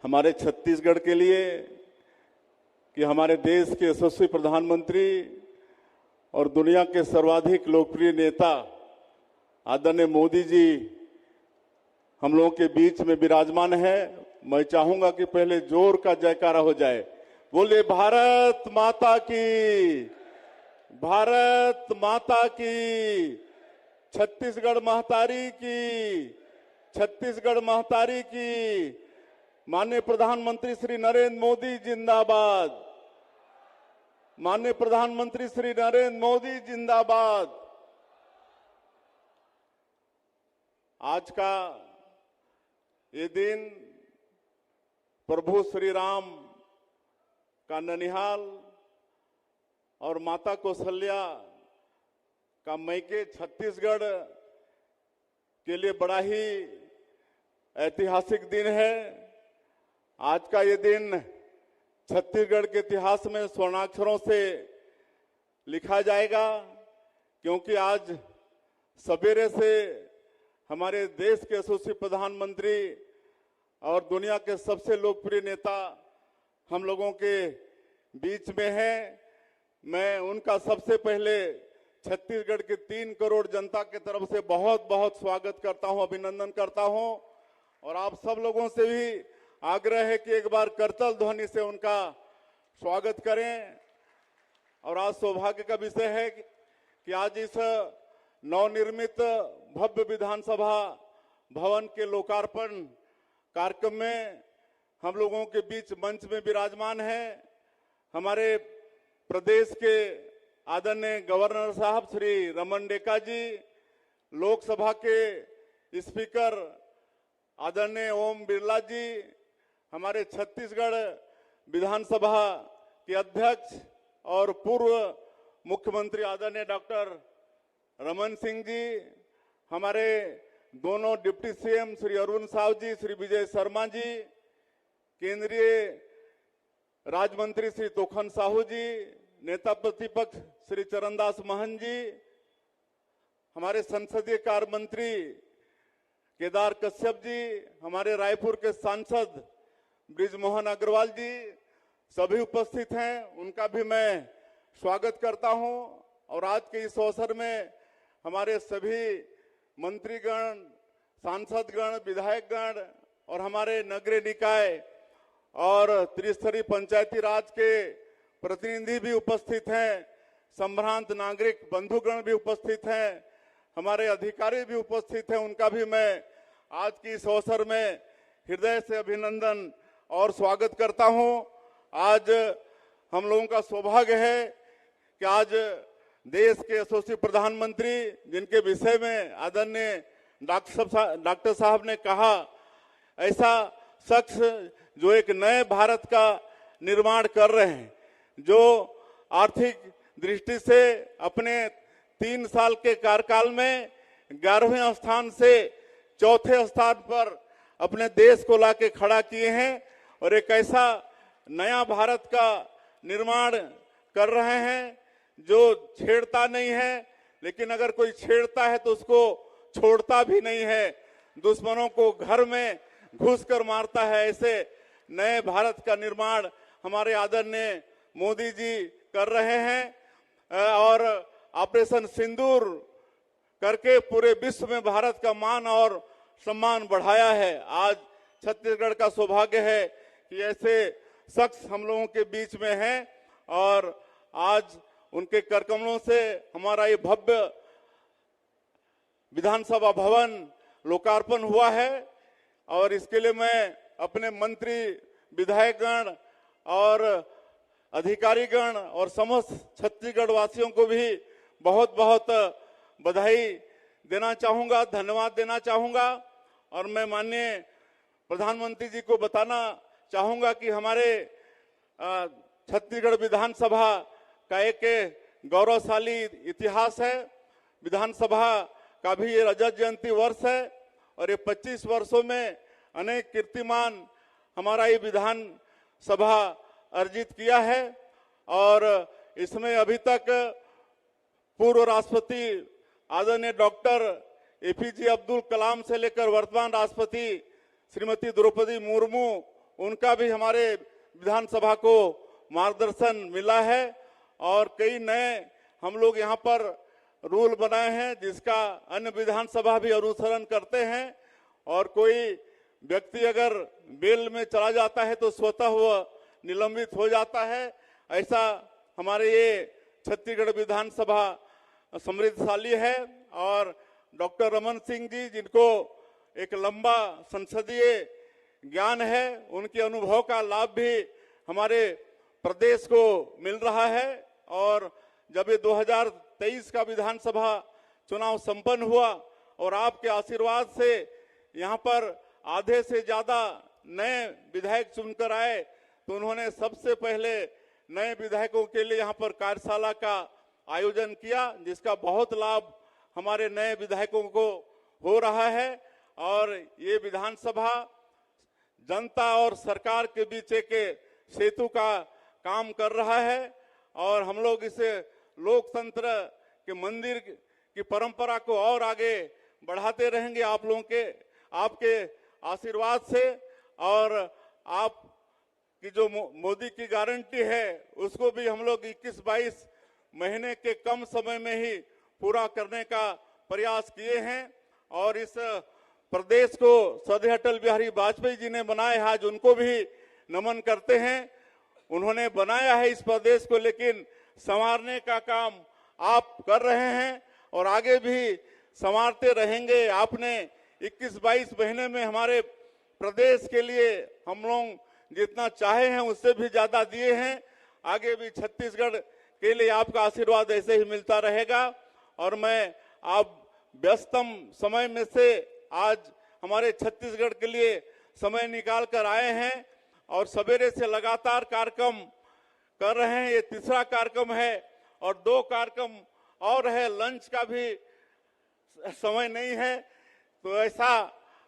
हमारे छत्तीसगढ़ के लिए कि हमारे देश के यशस्वी प्रधानमंत्री और दुनिया के सर्वाधिक लोकप्रिय नेता आदरणीय मोदी जी हम लोगों के बीच में विराजमान है। मैं चाहूंगा कि पहले जोर का जयकारा हो जाए। बोले भारत माता की, भारत माता की, छत्तीसगढ़ महतारी की, छत्तीसगढ़ महतारी की। माननीय प्रधानमंत्री श्री नरेंद्र मोदी जिंदाबाद, माननीय प्रधानमंत्री श्री नरेंद्र मोदी जिंदाबाद। आज का ये दिन प्रभु श्री राम का ननिहाल और माता कौशल्या का मैके छत्तीसगढ़ के लिए बड़ा ही ऐतिहासिक दिन है। आज का ये दिन छत्तीसगढ़ के इतिहास में स्वर्णाक्षरों से लिखा जाएगा, क्योंकि आज सवेरे से हमारे देश के यशस्वी प्रधानमंत्री और दुनिया के सबसे लोकप्रिय नेता हम लोगों के बीच में हैं। मैं उनका सबसे पहले छत्तीसगढ़ के 3 करोड़ जनता के तरफ से बहुत बहुत स्वागत करता हूं, अभिनंदन करता हूं। और आप सब लोगों से भी आग्रह है कि एक बार करतल ध्वनि से उनका स्वागत करें। और आज सौभाग्य का विषय है कि आज इस नवनिर्मित भव्य विधानसभा भवन के लोकार्पण कार्यक्रम में हम लोगों के बीच मंच में विराजमान है हमारे प्रदेश के आदरणीय गवर्नर साहब श्री रमन डेका जी, लोकसभा के स्पीकर आदरणीय ओम बिरला जी, हमारे छत्तीसगढ़ विधानसभा के अध्यक्ष और पूर्व मुख्यमंत्री आदरणीय डॉक्टर रमन सिंह जी, हमारे दोनों डिप्टी सीएम श्री अरुण साव जी, श्री विजय शर्मा जी, केंद्रीय राज्य मंत्री श्री तोखन साहू जी, नेता प्रतिपक्ष श्री चरणदास महंत जी, हमारे संसदीय कार्य मंत्री केदार कश्यप जी, हमारे रायपुर के सांसद ब्रिजमोहन अग्रवाल जी, सभी उपस्थित हैं, उनका भी मैं स्वागत करता हूं। और आज के इस अवसर में हमारे सभी मंत्रीगण, सांसदगण, विधायकगण और हमारे नगरीय निकाय और त्रिस्तरीय पंचायती राज के प्रतिनिधि भी उपस्थित हैं, संभ्रांत नागरिक बंधुगण भी उपस्थित हैं, हमारे अधिकारी भी उपस्थित हैं। उनका भी मैं आज की इस अवसर में हृदय से अभिनंदन और स्वागत करता हूं। आज हम लोगों का सौभाग्य है कि आज देश के यशस्वी प्रधानमंत्री, जिनके विषय में आदरणीय डॉक्टर साहब ने कहा, ऐसा शख्स जो एक नए भारत का निर्माण कर रहे हैं, जो आर्थिक दृष्टि से अपने 3 साल के कार्यकाल में 11वें स्थान से 4थे स्थान पर अपने देश को लाके खड़ा किए हैं और एक ऐसा नया भारत का निर्माण कर रहे हैं जो छेड़ता नहीं है, लेकिन अगर कोई छेड़ता है तो उसको छोड़ता भी नहीं है, दुश्मनों को घर में घुसकर मारता है। ऐसे नए भारत का निर्माण हमारे आदरणीय मोदी जी कर रहे हैं और ऑपरेशन सिंदूर करके पूरे विश्व में भारत का मान और सम्मान बढ़ाया है। आज छत्तीसगढ़ का सौभाग्य है कि ऐसे शख्स हम लोगों के बीच में हैं और आज उनके करकमलों से हमारा ये भव्य विधानसभा भवन लोकार्पण हुआ है। और इसके लिए मैं अपने मंत्री, विधायकगण और अधिकारीगण और समस्त छत्तीसगढ़ वासियों को भी बहुत बहुत बधाई देना चाहूंगा, धन्यवाद देना चाहूंगा। और मैं माननीय प्रधानमंत्री जी को बताना चाहूंगा कि हमारे छत्तीसगढ़ विधानसभा का एक गौरवशाली इतिहास है। विधानसभा का भी ये रजत जयंती वर्ष है और ये 25 वर्षों में अनेक कीर्तिमान हमारा ये विधानसभा अर्जित किया है। और इसमें अभी तक पूर्व राष्ट्रपति आदरणीय डॉक्टर एपीजे अब्दुल कलाम से लेकर वर्तमान राष्ट्रपति श्रीमती द्रौपदी मुर्मू उनका भी हमारे विधानसभा को मार्गदर्शन मिला है और कई नए हम लोग यहाँ पर रूल बनाए हैं जिसका अन्य विधानसभा भी अनुसरण करते हैं। और कोई व्यक्ति अगर बेल में चला जाता है तो स्वतः वह निलंबित हो जाता है। ऐसा हमारे ये छत्तीसगढ़ विधानसभा समृद्धशाली है। और डॉक्टर रमन सिंह जी, जिनको एक लंबा संसदीय ज्ञान है, उनके अनुभव का लाभ भी हमारे प्रदेश को मिल रहा है। और जब ये 2023 का विधानसभा चुनाव संपन्न हुआ और आपके आशीर्वाद से यहाँ पर आधे से ज्यादा नए विधायक चुनकर आए, तो उन्होंने सबसे पहले नए विधायकों के लिए यहाँ पर कार्यशाला का आयोजन किया, जिसका बहुत लाभ हमारे नए विधायकों को हो रहा है। और ये विधानसभा जनता और सरकार के बीच एक सेतु का काम कर रहा है और हम लोग इसे लोकतंत्र के मंदिर की परंपरा को और आगे बढ़ाते रहेंगे आप लोगों के आपके आशीर्वाद से। और आप की जो मोदी की गारंटी है उसको भी हम लोग 21-22 महीने के कम समय में ही पूरा करने का प्रयास किए हैं। और इस प्रदेश को श्रद्धेय अटल बिहारी वाजपेयी जी ने बनाया है, आज उनको भी नमन करते हैं। उन्होंने बनाया है इस प्रदेश को, लेकिन संवारने का काम आप कर रहे हैं और आगे भी संवारते रहेंगे। आपने 21-22 महीने में हमारे प्रदेश के लिए हम लोग जितना चाहे हैं उससे भी ज्यादा दिए हैं। आगे भी छत्तीसगढ़ के लिए आपका आशीर्वाद ऐसे ही मिलता रहेगा। और मैं आप व्यस्तम समय में से आज हमारे छत्तीसगढ़ के लिए समय निकाल कर आए हैं और सवेरे से लगातार कार्यक्रम कर रहे हैं। ये तीसरा कार्यक्रम है और 2 कार्यक्रम और है, लंच का भी समय नहीं है। तो ऐसा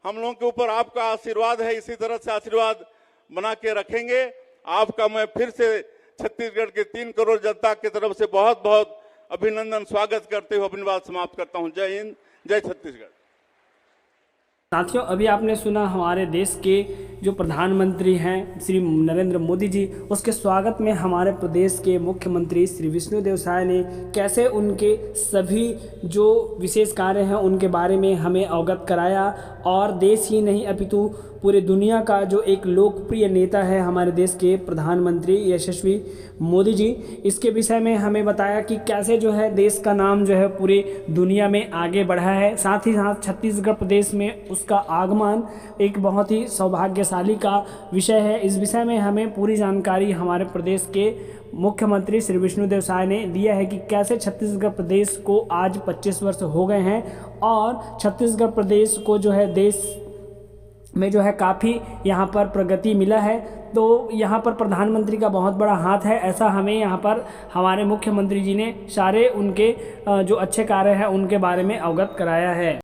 हम लोगों के ऊपर आपका आशीर्वाद है, इसी तरह से आशीर्वाद बना के रखेंगे। आपका मैं फिर से छत्तीसगढ़ के 3 करोड़ जनता की तरफ से बहुत बहुत अभिनंदन स्वागत करते हुए अपनी बात समाप्त करता हूं। जय हिंद, जय छत्तीसगढ़। साथियों, अभी आपने सुना हमारे देश के जो प्रधानमंत्री हैं श्री नरेंद्र मोदी जी, उसके स्वागत में हमारे प्रदेश के मुख्यमंत्री श्री विष्णुदेव साय ने कैसे उनके सभी जो विशेष कार्य हैं उनके बारे में हमें अवगत कराया। और देश ही नहीं अपितु पूरे दुनिया का जो एक लोकप्रिय नेता है हमारे देश के प्रधानमंत्री यशस्वी मोदी जी, इसके विषय में हमें बताया कि कैसे जो है देश का नाम जो है पूरी दुनिया में आगे बढ़ा है। साथ ही साथ छत्तीसगढ़ प्रदेश में उसका आगमन एक बहुत ही सौभाग्यशाली का विषय है। इस विषय में हमें पूरी जानकारी हमारे प्रदेश के मुख्यमंत्री श्री विष्णुदेव साय ने दिया है कि कैसे छत्तीसगढ़ प्रदेश को आज 25 वर्ष हो गए हैं और छत्तीसगढ़ प्रदेश को जो है देश में जो है काफ़ी यहाँ पर प्रगति मिला है। तो यहाँ पर प्रधानमंत्री का बहुत बड़ा हाथ है, ऐसा हमें यहाँ पर हमारे मुख्यमंत्री जी ने सारे उनके जो अच्छे कार्य हैं उनके बारे में अवगत कराया है।